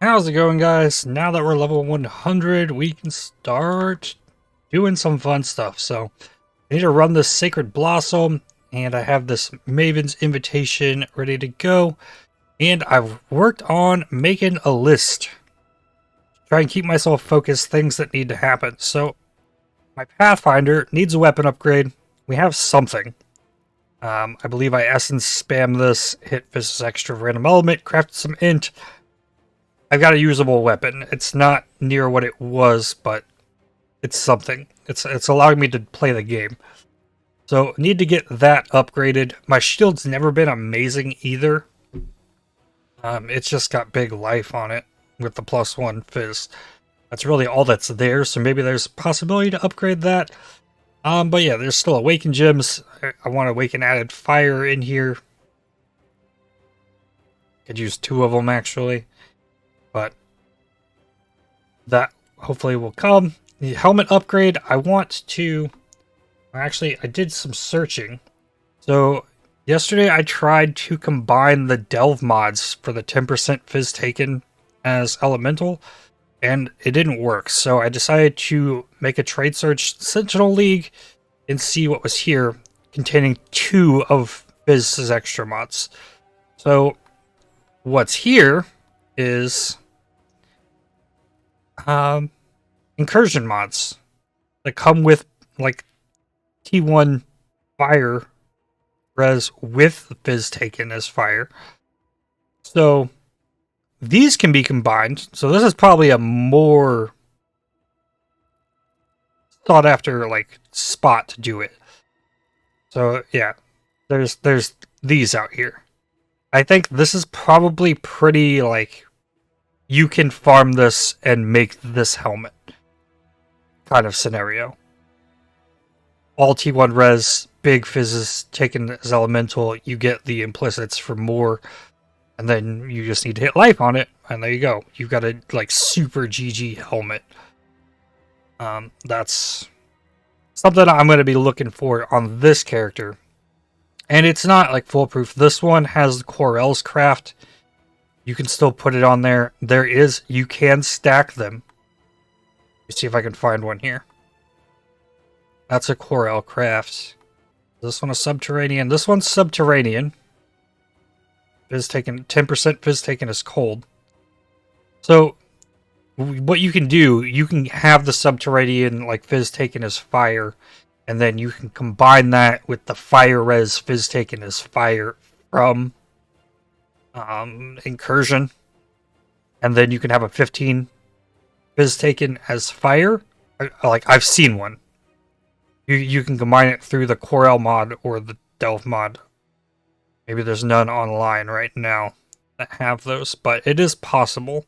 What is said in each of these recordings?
How's it going, guys? Now that we're level 100, we can start doing some fun stuff. So, I need to run this Sacred Blossom, and I have this Maven's Invitation ready to go. And I've worked on making a list. Try and keep myself focused, things that need to happen. So, my Pathfinder needs a weapon upgrade. We have something. I believe I essence spam this, hit Physics Extra Random Element, crafted some Int. I've got a usable weapon. It's not near what it was, but it's something. It's allowing me to play the game. So, need to get that upgraded. My shield's never been amazing either. It's just got big life on it with the +1 Fizz. That's really all that's there, so maybe there's a possibility to upgrade that. But yeah, there's still Awaken Gems. I want Awaken Added Fire in here. Could use 2 of them, actually. But that hopefully will come. The helmet upgrade, I want to... Actually, I did some searching. So, yesterday I tried to combine the Delve mods for the 10% Fizz taken as Elemental, and it didn't work. So I decided to make a trade search Sentinel League and see what was here, containing 2 of Fizz's extra mods. So, what's here is... incursion mods that come with like T1 fire res with Fizz taken as fire. So these can be combined. So this is probably a more sought after like spot to do it. So yeah, there's these out here. I think this is probably pretty like you can farm this and make this helmet kind of scenario. All T1 res, big fizzes taken as elemental, you get the implicits for more, and then you just need to hit life on it, and there you go. You've got a like super GG helmet. That's something I'm going to be looking for on this character. And it's not like foolproof. This one has the Corel's craft. You can still put it on there. You can stack them. Let's see if I can find one here. That's a Corel craft. This one a subterranean. This one's subterranean. Fizz taken 10% Fizz taken is cold. So what you can do, you can have the subterranean like Fizz taken as fire, and then you can combine that with the fire res Fizz taken as fire from incursion, and then you can have a 15 Fizz taken as fire. Like I've seen one. You can combine it through the Corel mod or the Delve mod. Maybe there's none online right now that have those, but it is possible.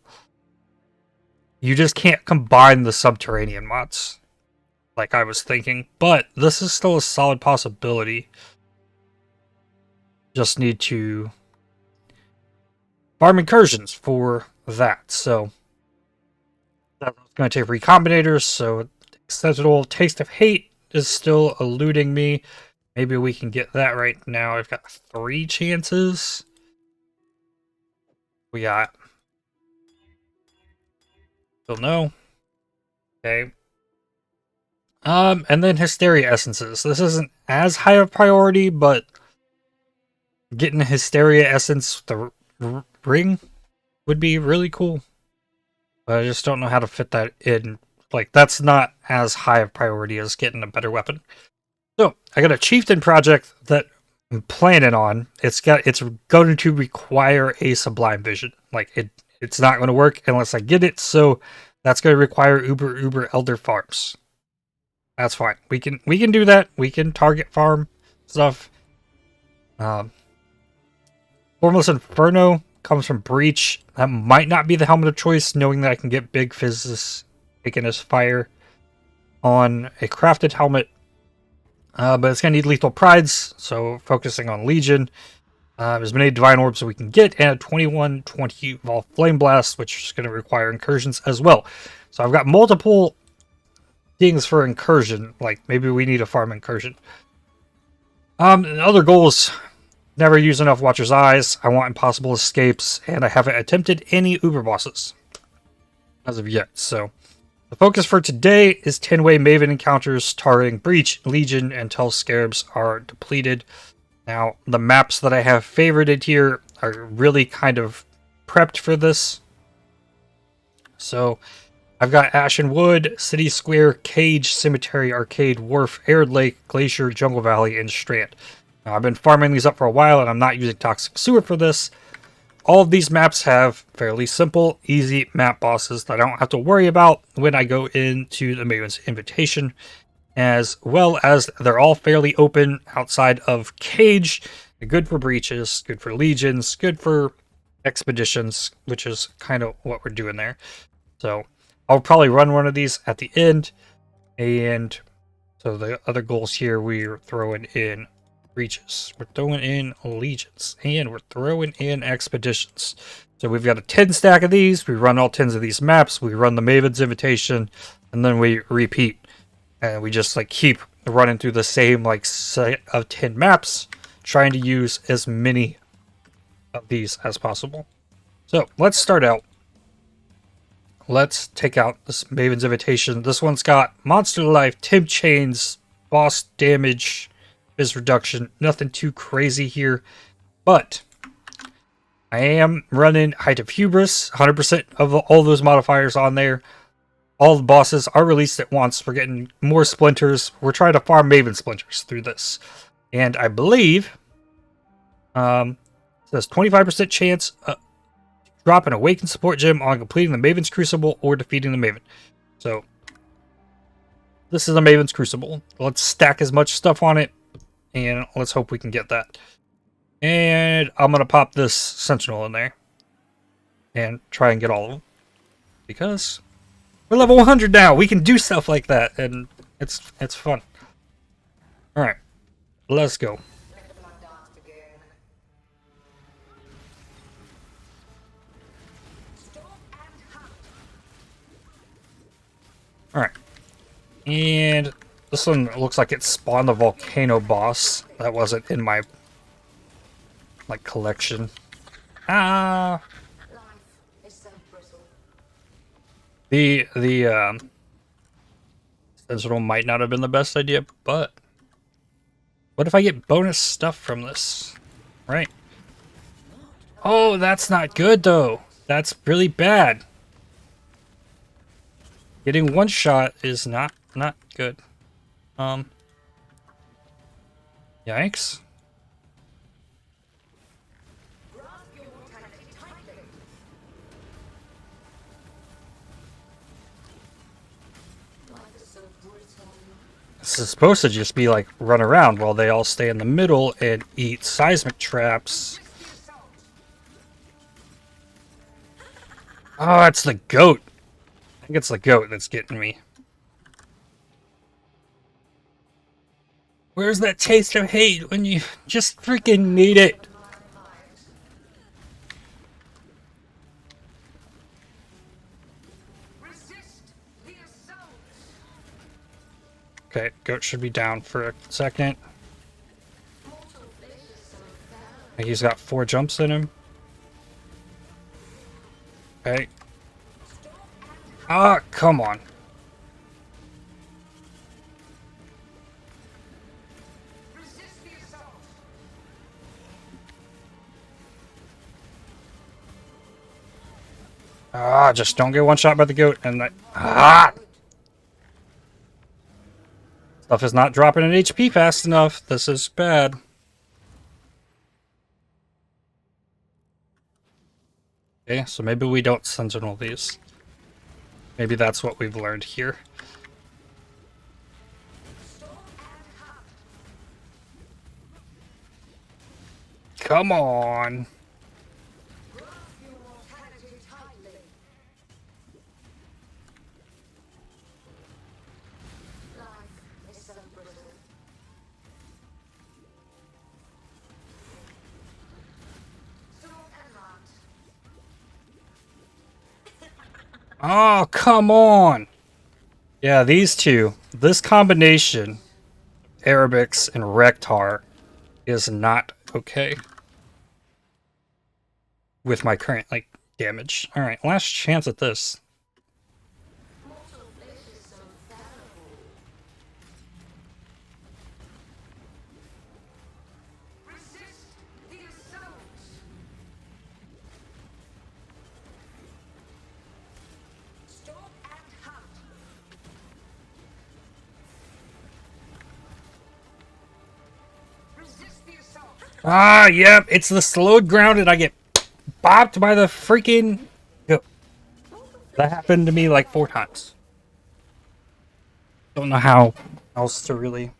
You just can't combine the subterranean mods like I was thinking, but this is still a solid possibility. Just need to farm incursions for that. So that's going to take recombinators. So Sentinel Taste of Hate is still eluding me. Maybe we can get that right now. I've got 3 chances. We got... Still no. Okay. And then Hysteria Essences. This isn't as high a priority, but getting a Hysteria Essence with the ring would be really cool. But I just don't know how to fit that in. Like, that's not as high a priority as getting a better weapon. So, I got a Chieftain project that I'm planning on. It's going to require a Sublime Vision. Like, it's not going to work unless I get it, so that's going to require uber Elder farms. That's fine. We can do that. We can target farm stuff. Formless Inferno comes from Breach. That might not be the helmet of choice, knowing that I can get big fizzes taken as fire on a crafted helmet. But it's going to need Lethal Prides, so focusing on Legion. As many Divine Orbs as we can get, and a 2120 Evolved Flame Blast, which is going to require incursions as well. So I've got multiple things for incursion, like maybe we need a farm incursion. Other goals, never use enough Watcher's Eyes. I want impossible escapes, and I haven't attempted any Uber bosses. as of yet. So the focus for today is 10-way Maven encounters targeting Breach, Legion, until Scarabs are depleted. Now, the maps that I have favorited here are really kind of prepped for this. So I've got Ashen Wood, City Square, Cage, Cemetery, Arcade, Wharf, Arid Lake, Glacier, Jungle Valley, and Strand. Now, I've been farming these up for a while, and I'm not using Toxic Sewer for this. All of these maps have fairly simple, easy map bosses that I don't have to worry about when I go into the Maven's Invitation, as well as they're all fairly open outside of Cage. They're good for breaches, good for legions, good for expeditions, which is kind of what we're doing there. So I'll probably run one of these at the end, and so the other goals here, we're throwing in breaches, we're throwing in legions, and we're throwing in expeditions. So we've got a 10 stack of these. We run all 10s of these maps. We run the Maven's Invitation, and then we repeat. And we just like keep running through the same like set of 10 maps, trying to use as many of these as possible. So let's start out. Let's take out this Maven's Invitation. This one's got Monster Life, Temp Chains, Boss Damage, Biz Reduction. Nothing too crazy here, but I am running Height of Hubris. 100% of all those modifiers on there. All the bosses are released at once. We're getting more splinters. We're trying to farm Maven splinters through this. And I believe it says 25% chance drop an Awakened Support Gem on completing the Maven's Crucible or defeating the Maven. So this is a Maven's Crucible. Let's stack as much stuff on it, and let's hope we can get that. And I'm going to pop this Sentinel in there and try and get all of them, because we're level 100 now. We can do stuff like that, and it's fun. All right, let's go. All right, and this one looks like it spawned the volcano boss that wasn't in my like collection. The Sentinel might not have been the best idea, but what if I get bonus stuff from this? Right? Oh, that's not good though. That's really bad. Getting one shot is not good. Yikes. This is supposed to just be like run around while they all stay in the middle and eat seismic traps. Oh, it's the goat. I think it's the goat that's getting me. Where's that taste of hate when you just freaking need it? Okay, goat should be down for a second. He's got 4 jumps in him. Okay. Ah, come on. Ah, just don't get one shot by the goat and that. Ah! Stuff is not dropping in HP fast enough. This is bad. Okay, so maybe we don't Sentinel these. Maybe that's what we've learned here. Come on. Oh, come on. Yeah, these two. This combination, Arabics and Rektar, is not okay with my current, like, damage. Alright, last chance at this. Ah, yep, it's the slowed ground and I get bopped by the freaking... Yep. That happened to me like 4 times. Don't know how else to really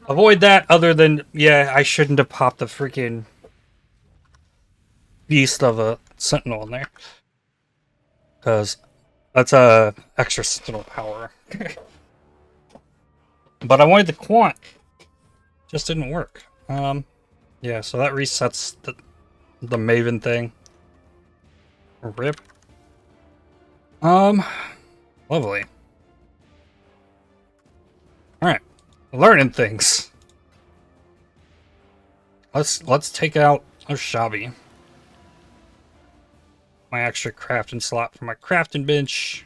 avoid that other than, yeah, I shouldn't have popped the freaking beast of a Sentinel in there. Because that's a extra Sentinel power. But I wanted the quant. Just didn't work. Yeah, so that resets the Maven thing. Rip. Lovely. Alright. Learning things. Let's take out Oshabi. My extra crafting slot for my crafting bench.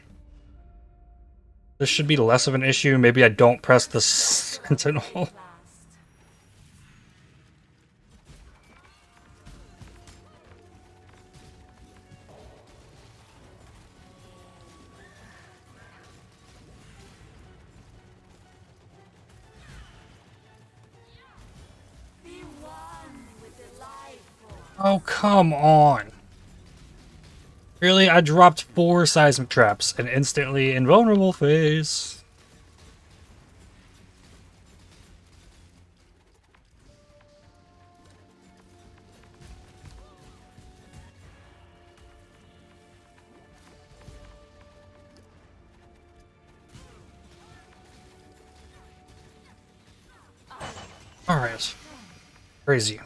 This should be less of an issue. Maybe I don't press the Sentinel. Oh, come on. Really? I dropped 4 seismic traps and instantly invulnerable phase. Alright. Crazy.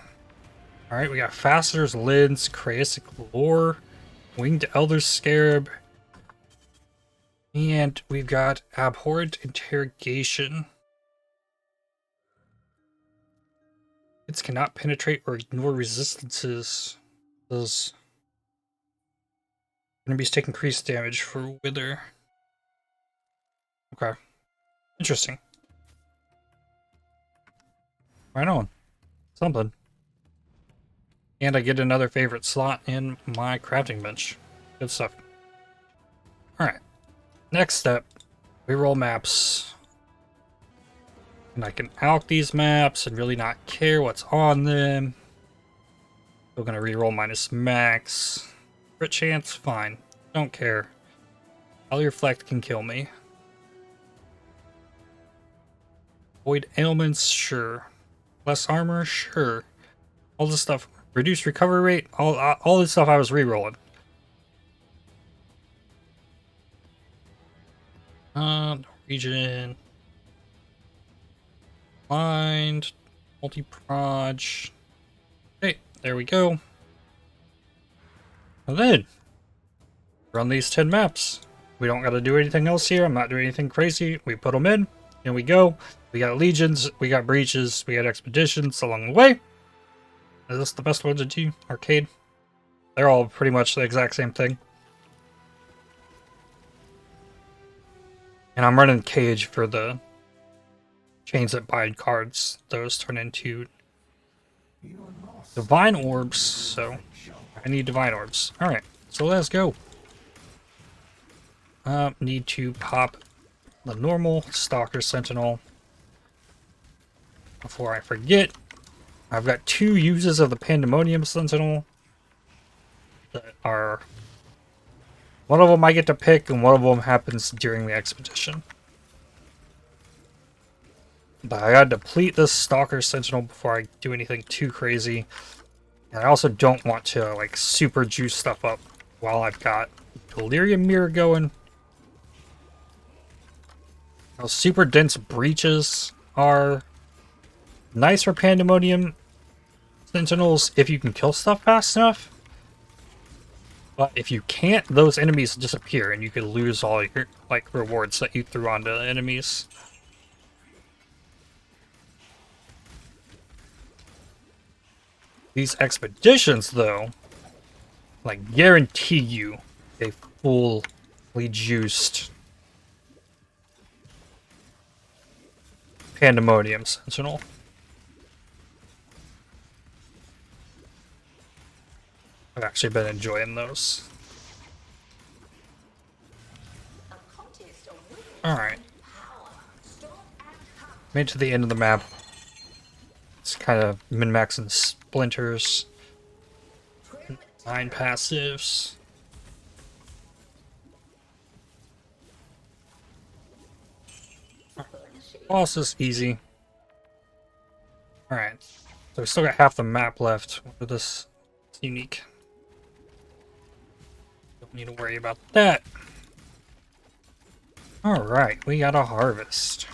Alright, we got Fasteners, Lids, Crasic Lore, Winged Elder Scarab, and we've got Abhorrent Interrogation. It cannot penetrate or ignore resistances. Those enemies take increased damage for Wither. Okay. Interesting. Right on. Something. And I get another favorite slot in my crafting bench. Good stuff. Alright. Next step. Reroll maps. And I can alch these maps and really not care what's on them. Still gonna reroll minus max. Crit chance, fine. Don't care. All your reflect can kill me. Void ailments, sure. Less armor, sure. All this stuff. Reduced recovery rate, all this stuff I was rerolling. Norwegian. Mind. Multi-proj. Okay, there we go. And then, run these 10 maps. We don't gotta do anything else here. I'm not doing anything crazy. We put them in, and we go. We got legions, we got breaches, we got expeditions along the way. Is this the best one to do? Arcade? They're all pretty much the exact same thing. And I'm running Cage for the chains that bind cards. Those turn into Divine Orbs, so I need Divine Orbs. Alright, so let's go. Need to pop the normal Stalker Sentinel. Before I forget, I've got 2 uses of the Pandemonium Sentinel that are... One of them I get to pick, and one of them happens during the expedition. But I gotta deplete this Stalker Sentinel before I do anything too crazy. And I also don't want to, like, super juice stuff up while I've got Delirium Mirror going. Those super dense breaches are nice for Pandemonium Sentinels if you can kill stuff fast enough. But if you can't, those enemies disappear and you could lose all your, like, rewards that you threw onto the enemies. These expeditions, though, like, guarantee you a fully juiced Pandemonium Sentinel. I've actually been enjoying those. Alright. Made it to the end of the map. It's kind of min-maxing splinters. 9 passives. Boss is easy. Alright. So we still got half the map left with this. It's unique. Don't need to worry about that. Alright, we got a harvest.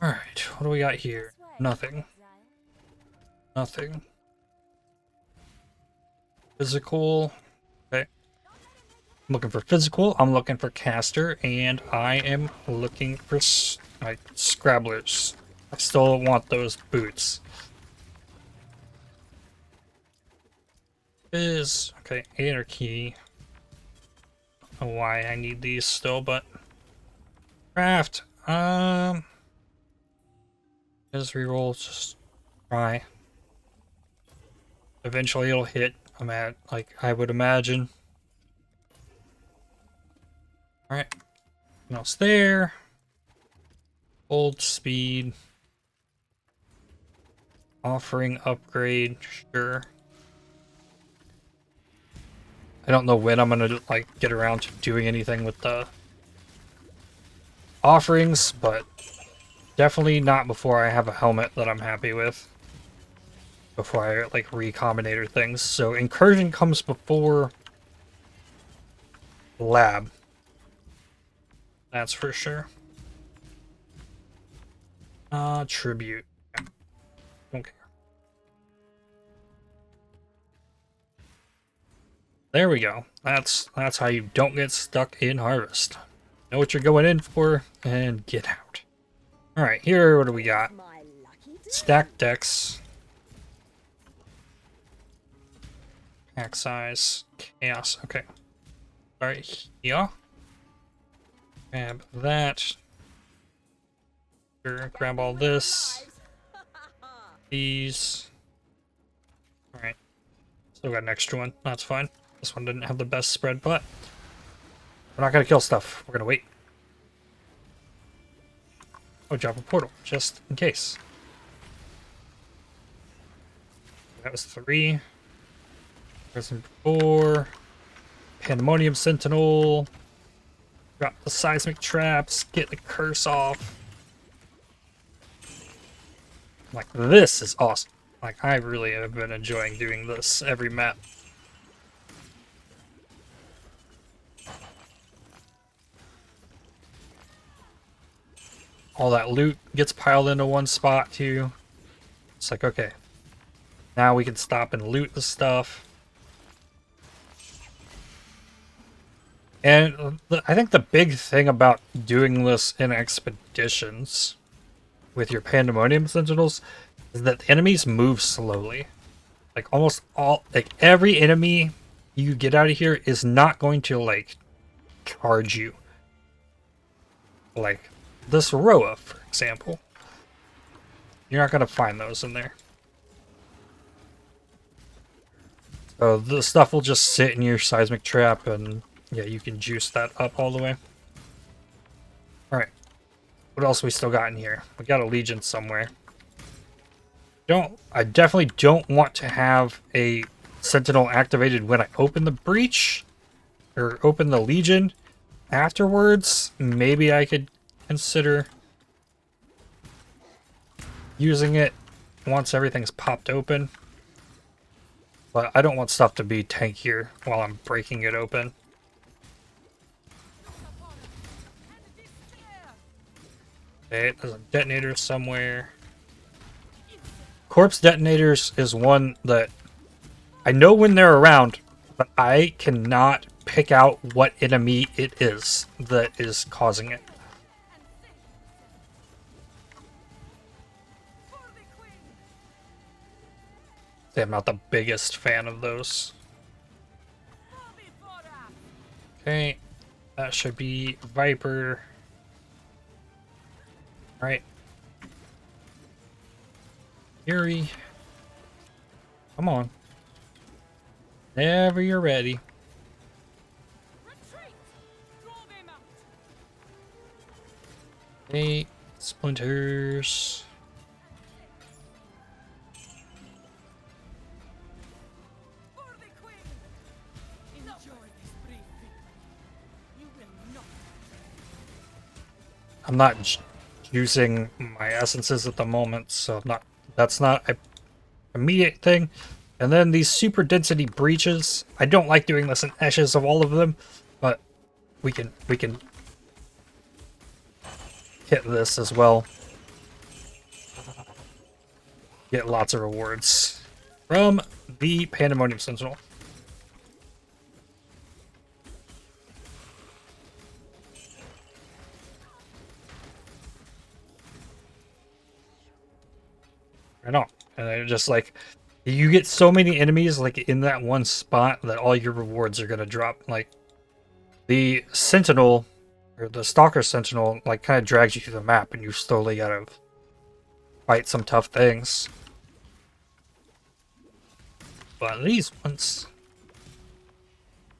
Alright, what do we got here? Nothing. Nothing. Physical. Okay. I'm looking for physical, I'm looking for caster, and I am looking for like scrabblers. I still want those boots. Okay, anarchy. I don't know why I need these still, but craft. Just reroll, just try. Eventually it'll hit. I'm at, like, I would imagine. Alright. What else there? Old speed. Offering upgrade, sure. I don't know when I'm gonna, like, get around to doing anything with the offerings, but definitely not before I have a helmet that I'm happy with. Before I, like, recombinator things. So incursion comes before lab. That's for sure. Tribute. Don't care. There we go. That's how you don't get stuck in harvest. Know what you're going in for and get out. Alright, here what do we got? Stack decks. Pack size. Chaos. Okay. Alright, here. Grab that. Sure, grab all this. These. Alright. Still got an extra one. That's fine. This one didn't have the best spread, but we're not gonna kill stuff. We're gonna wait. Oh, drop a portal, just in case. That was 3. There's 4. Pandemonium Sentinel. Drop the seismic traps. Get the curse off. Like, this is awesome. Like, I really have been enjoying doing this every map. All that loot gets piled into one spot, too. It's like, okay. Now we can stop and loot the stuff. And I think the big thing about doing this in expeditions with your Pandemonium Sentinels is that the enemies move slowly. Like, almost all, like, every enemy you get out of here is not going to, like, charge you. Like, this Roa, for example. You're not going to find those in there. So the stuff will just sit in your seismic trap, and yeah, you can juice that up all the way. Alright. What else we still got in here? We got a Legion somewhere. I definitely don't want to have a Sentinel activated when I open the breach. Or open the Legion. Afterwards, maybe I could consider using it once everything's popped open. But I don't want stuff to be tankier while I'm breaking it open. Okay, there's a detonator somewhere. Corpse detonators is one that I know when they're around, but I cannot pick out what enemy it is that is causing it. I'm not the biggest fan of those. Okay, that should be Viper. Right. Fury. Come on. Whenever you're ready. 8 splinters. I'm not juicing my essences at the moment, so that's not an immediate thing. And then these super density breaches. I don't like doing this in ashes of all of them, but we can hit this as well. Get lots of rewards from the Pandemonium Sentinel. I know. And they're just like, you get so many enemies like in that one spot that all your rewards are gonna drop. Like the Sentinel or the Stalker Sentinel like kind of drags you through the map and you slowly gotta fight some tough things. But these ones,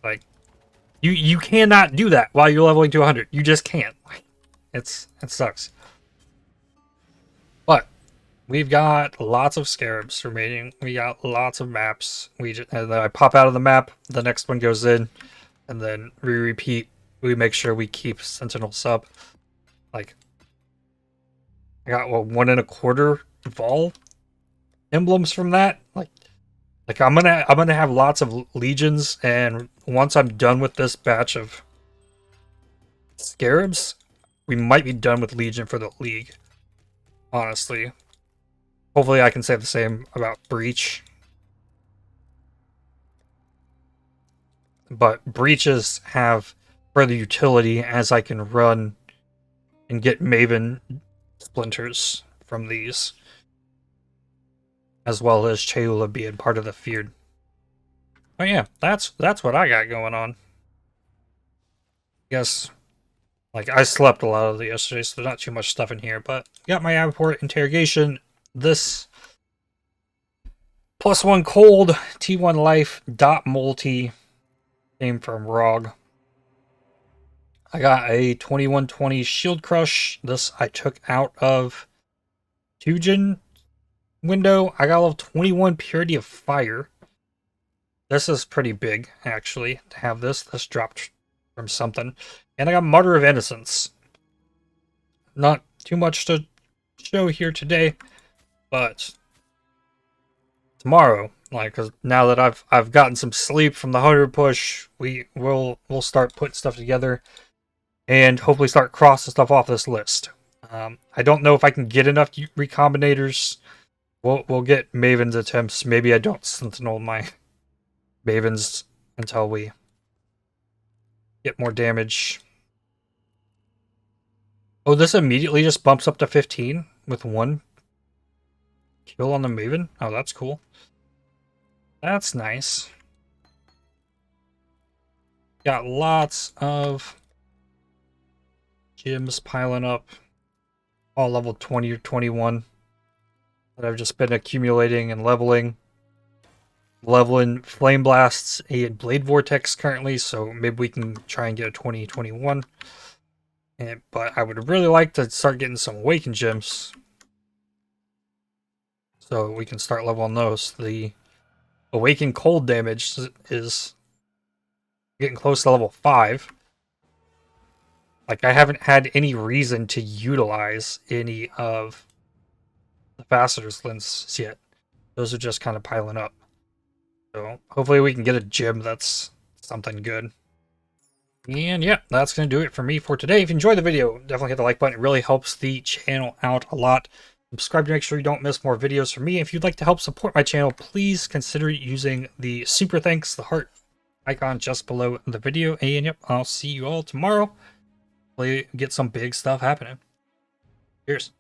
like, you cannot do that while you're leveling to 100. You just can't. Like, it sucks. But we've got lots of scarabs remaining. We got lots of maps. And then I pop out of the map. The next one goes in, and then we repeat. We make sure we keep Sentinels up. Like, I got 1 1/4 Vol emblems from that. Like I'm gonna have lots of legions, and once I'm done with this batch of scarabs, we might be done with legion for the league. Honestly, hopefully I can say the same about breach. But breaches have further utility as I can run and get Maven splinters from these, as well as Cheula being part of the feud. Oh yeah, that's what I got going on. Yes, like I slept a lot of the yesterday, so there's not too much stuff in here. But got my Avaport interrogation. This +1 cold T1 life dot multi came from ROG. I got a 2120 shield crush. This I took out of 2-gen window. I got a level 21 purity of fire. This is pretty big, actually, to have this. This dropped from something. And I got Martyr of Innocence. Not too much to show here today, but tomorrow, like, cause now that I've gotten some sleep from the 100 push, we'll start putting stuff together and hopefully start crossing stuff off this list. I don't know if I can get enough recombinators. We'll get Maven's attempts. Maybe I don't Sentinel my Mavens until we get more damage. Oh, this immediately just bumps up to 15 with 1 kill on the Maven. Oh, that's cool. That's nice. Got lots of gyms piling up. All level 20 or 21 that I've just been accumulating and leveling. Leveling Flame Blasts and Blade Vortex currently, so maybe we can try and get a 2021. But I would really like to start getting some Awakened Gems, so we can start leveling those. The Awakened Cold damage is getting close to level 5. Like, I haven't had any reason to utilize any of the Facetor's lenses yet. Those are just kind of piling up. So hopefully we can get a gem that's something good. And yeah, that's going to do it for me for today. If you enjoyed the video, definitely hit the like button. It really helps the channel out a lot. Subscribe to make sure you don't miss more videos from me. If you'd like to help support my channel, please consider using the super thanks, the heart icon just below the video. And yep, I'll see you all tomorrow. Hopefully get some big stuff happening. Cheers.